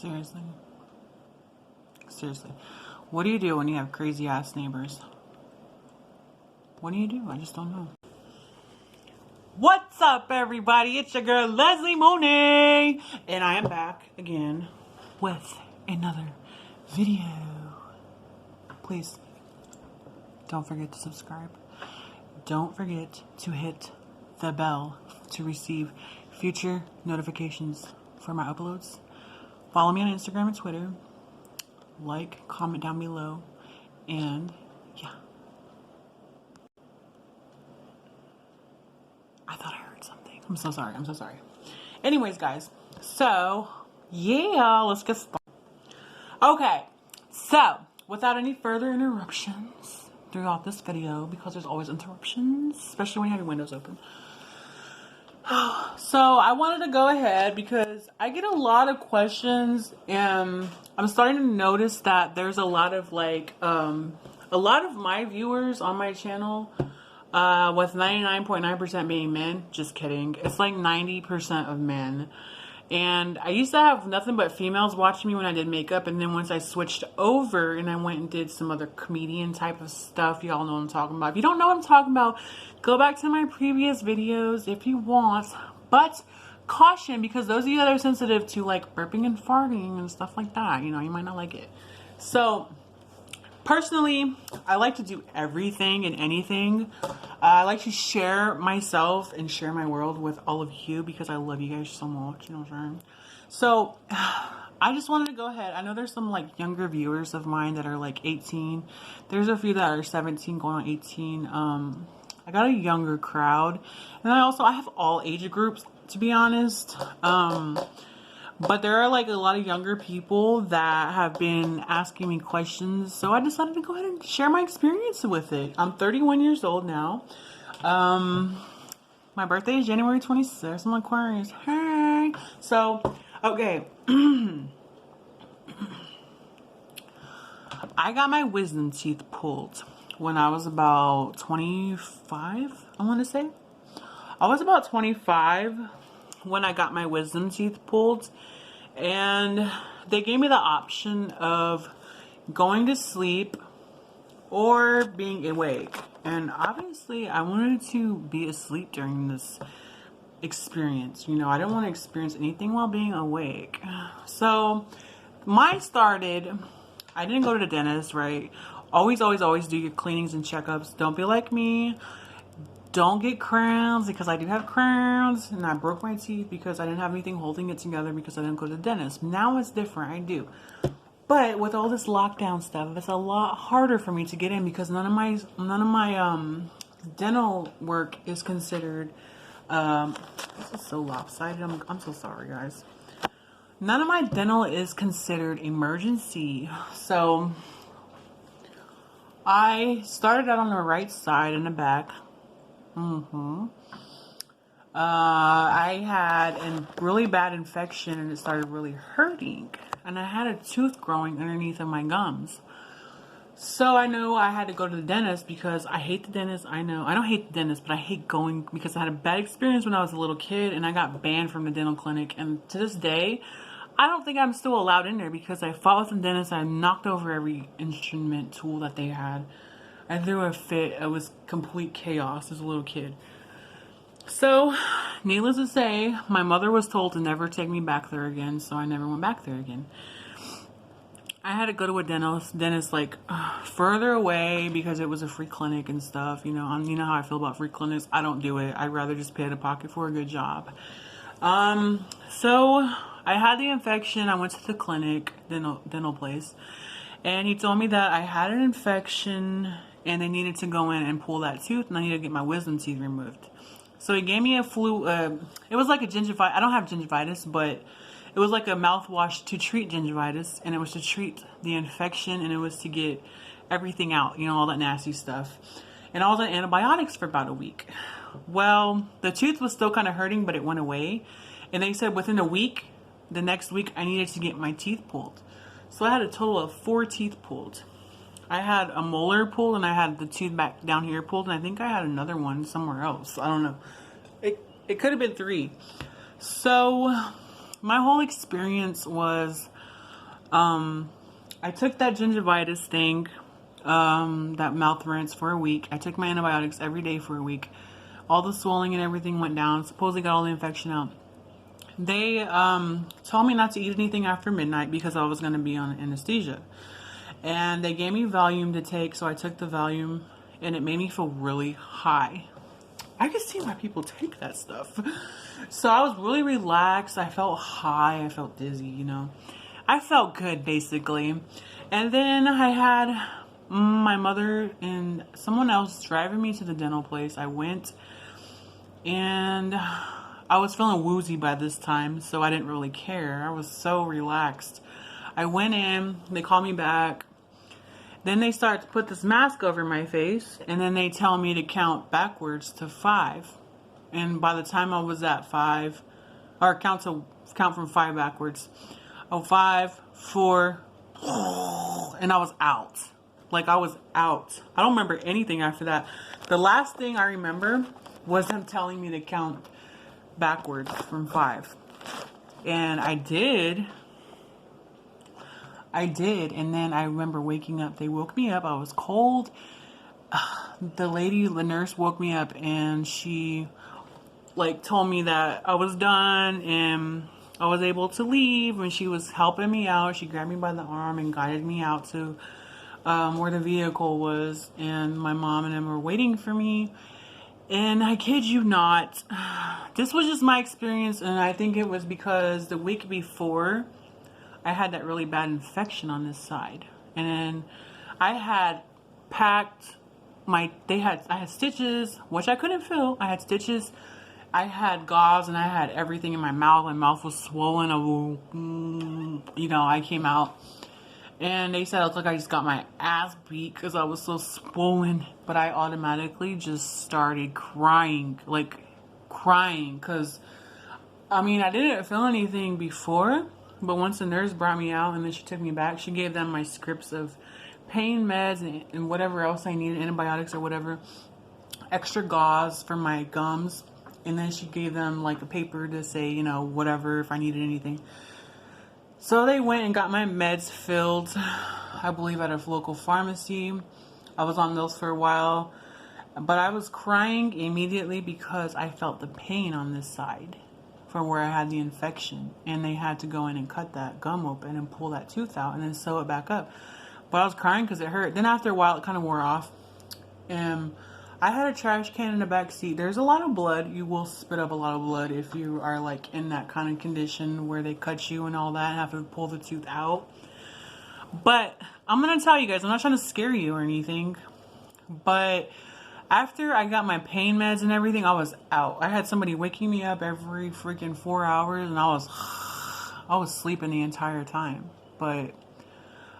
Seriously. Seriously. What do you do when you have crazy ass neighbors? What do you do? I just don't know. What's up, everybody? It's your girl, Leslie Monet. And I am back again with another video. Please, don't forget to subscribe. Don't forget to hit the bell to receive future notifications for my uploads. Follow me on Instagram and Twitter. Like, comment down below. And yeah. I thought I heard something. I'm so sorry. Anyways, guys. So, yeah, let's get started. Okay. So, without any further interruptions throughout this video, because there's always interruptions, especially when you have your windows open. So, I wanted to go ahead because I get a lot of questions, and I'm starting to notice that there's a lot of my viewers on my channel, with 99.9% being men. Just kidding. It's like 90% of men. And I used to have nothing but females watching me when I did makeup. And then once I switched over and I went and did some other comedian type of stuff, y'all know what I'm talking about. If you don't know what I'm talking about, go back to my previous videos if you want. But caution, because those of you that are sensitive to like burping and farting and stuff like that, you know, you might not like it. So personally, I like to do everything and anything. I like to share myself and share my world with all of you because I love you guys so much, you know what I'm saying? So, I just wanted to go ahead. I know there's some like younger viewers of mine that are like 18. There's a few that are 17 going on 18. I got a younger crowd. And I have all age groups, to be honest. But there are like a lot of younger people that have been asking me questions. So I decided to go ahead and share my experience with it. I'm 31 years old now. My birthday is January 26th. I'm Aquarius. Hey. So, okay. I got my wisdom teeth pulled when I was about 25, I want to say. I was about 25 when I got my wisdom teeth pulled, and they gave me the option of going to sleep or being awake. And obviously I wanted to be asleep during this experience. You know, I didn't want to experience anything while being awake. So mine started, I didn't go to the dentist, right? Always do your cleanings and checkups. Don't be like me. Don't get crowns, because I do have crowns, and I broke my teeth because I didn't have anything holding it together because I didn't go to the dentist. Now it's different, I do. But with all this lockdown stuff, it's a lot harder for me to get in because none of my dental work is considered. This is so lopsided. I'm so sorry, guys. None of my dental is considered emergency. So I started out on the right side in the back. I had a really bad infection and it started really hurting. And I had a tooth growing underneath of my gums. So I know I had to go to the dentist because I hate the dentist. I know. I don't hate the dentist, but I hate going because I had a bad experience when I was a little kid and I got banned from the dental clinic. And to this day, I don't think I'm still allowed in there because I fought with the dentist. I knocked over every instrument tool that they had. I threw a fit. It was complete chaos as a little kid. So, needless to say, my mother was told to never take me back there again, so I never went back there again. I had to go to a dentist like further away because it was a free clinic and stuff. You know, you know how I feel about free clinics. I don't do it. I'd rather just pay out of pocket for a good job. So I had the infection. I went to the clinic, dental place, and he told me that I had an infection and they needed to go in and pull that tooth, and I needed to get my wisdom teeth removed. So he gave me a flu. It was like a gingivitis. I don't have gingivitis, but it was like a mouthwash to treat gingivitis, and it was to treat the infection, and it was to get everything out, you know, all that nasty stuff. And I was on antibiotics for about a week. Well, the tooth was still kind of hurting, but it went away. And they said within a week, the next week, I needed to get my teeth pulled. So I had a total of 4 teeth pulled. I had a molar pulled, and I had the tooth back down here pulled, and I think I had another one somewhere else. I don't know. It could have been 3. So my whole experience was I took that gingivitis thing, that mouth rinse for a week. I took my antibiotics every day for a week. All the swelling and everything went down. Supposedly got all the infection out. They told me not to eat anything after midnight because I was going to be on anesthesia. And they gave me Valium to take, so I took the Valium, and it made me feel really high. I can see why people take that stuff. So I was really relaxed. I felt high. I felt dizzy, you know. I felt good, basically. And then I had my mother and someone else driving me to the dental place. I went, and I was feeling woozy by this time, so I didn't really care. I was so relaxed. I went in. They called me back. Then they start to put this mask over my face, and then they tell me to count backwards to 5. And by the time I was at 5, or count from 5 backwards. Oh, 5, 4, and I was out. Like, I was out. I don't remember anything after that. The last thing I remember was them telling me to count backwards from 5. And I did. And then I remember waking up. They woke me up. I was cold. The nurse woke me up, and she, like, told me that I was done and I was able to leave. And she was helping me out. She grabbed me by the arm and guided me out to where the vehicle was. And my mom and them were waiting for me. And I kid you not, this was just my experience. And I think it was because the week before, I had that really bad infection on this side. And then I had packed I had stitches, which I couldn't feel. I had stitches. I had gauze, and I had everything in my mouth. My mouth was swollen. I came out. And they said it looked like I just got my ass beat because I was so swollen. But I automatically just started crying. Because, I didn't feel anything before. But once the nurse brought me out and then she took me back, she gave them my scripts of pain meds and whatever else I needed, antibiotics or whatever, extra gauze for my gums. And then she gave them like a paper to say, whatever, if I needed anything. So they went and got my meds filled, I believe at a local pharmacy. I was on those for a while. But I was crying immediately because I felt the pain on this side from where I had the infection, and they had to go in and cut that gum open and pull that tooth out and then sew it back up. But I was crying because it hurt. Then after a while, it kind of wore off. And I had a trash can in the back seat. There's a lot of blood. You will spit up a lot of blood if you are like in that kind of condition where they cut you and all that and have to pull the tooth out. But I'm going to tell you guys, I'm not trying to scare you or anything, but after I got my pain meds and everything, I was out. I had somebody waking me up every freaking 4 hours, and I was sleeping the entire time. But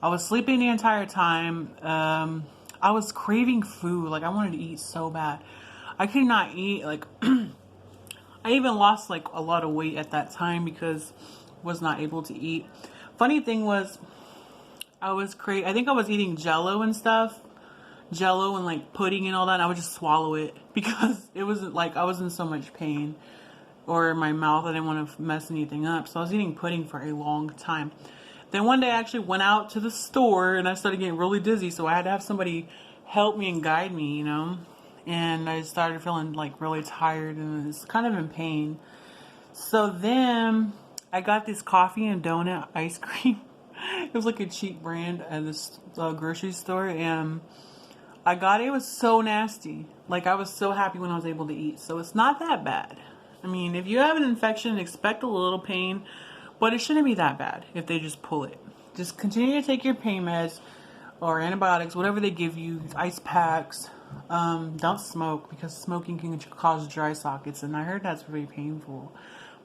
I was sleeping the entire time. I was craving food. Like, I wanted to eat so bad. I could not eat. Like, I even lost like a lot of weight at that time because I was not able to eat. Funny thing was, I think I was eating Jello and stuff. Jello and like pudding and all that, and I would just swallow it because it wasn't like I was in so much pain, or in my mouth I didn't want to mess anything up, so I was eating pudding for a long time. Then one day I actually went out to the store and I started getting really dizzy, so I had to have somebody help me and guide me, and I started feeling like really tired and was kind of in pain. So then I got this coffee and donut ice cream. It was like a cheap brand at this grocery store, and I got it. It was so nasty. Like, I was so happy when I was able to eat. So it's not that bad. If you have an infection, expect a little pain, but it shouldn't be that bad if they just pull it. Just continue to take your pain meds or antibiotics, whatever they give you, ice packs. Don't smoke because smoking can cause dry sockets, and I heard that's very painful.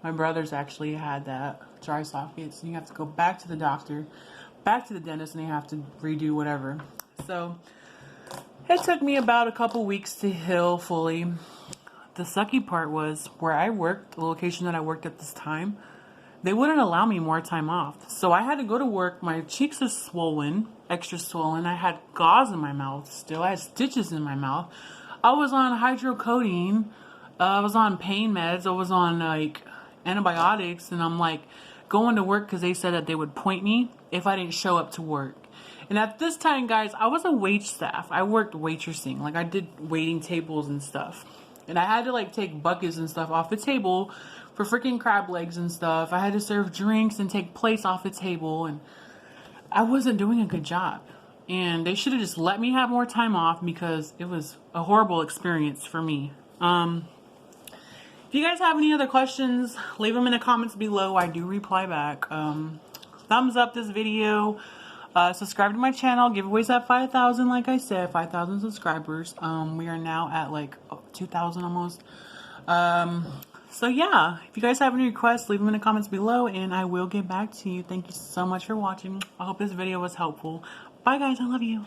My brother's actually had that, dry sockets, and you have to go back to the doctor, back to the dentist, and they have to redo whatever. So it took me about a couple weeks to heal fully. The sucky part was where I worked, the location that I worked at this time, they wouldn't allow me more time off. So I had to go to work. My cheeks are swollen, extra swollen. I had gauze in my mouth still. I had stitches in my mouth. I was on hydrocodone. I was on pain meds. I was on antibiotics, and I'm like going to work because they said that they would point me if I didn't show up to work. And at this time, guys, I was a wait staff. I worked waitressing. Like, I did waiting tables and stuff. And I had to, like, take buckets and stuff off the table for freaking crab legs and stuff. I had to serve drinks and take plates off the table. And I wasn't doing a good job. And they should have just let me have more time off because it was a horrible experience for me. If you guys have any other questions, leave them in the comments below. I do reply back. Thumbs up this video. Subscribe to my channel. Giveaways at 5,000, like I said, 5,000 subscribers. We are now at like 2,000 almost. So yeah, if you guys have any requests, leave them in the comments below and I will get back to you. Thank you so much for watching. I hope this video was helpful. Bye guys, I love you.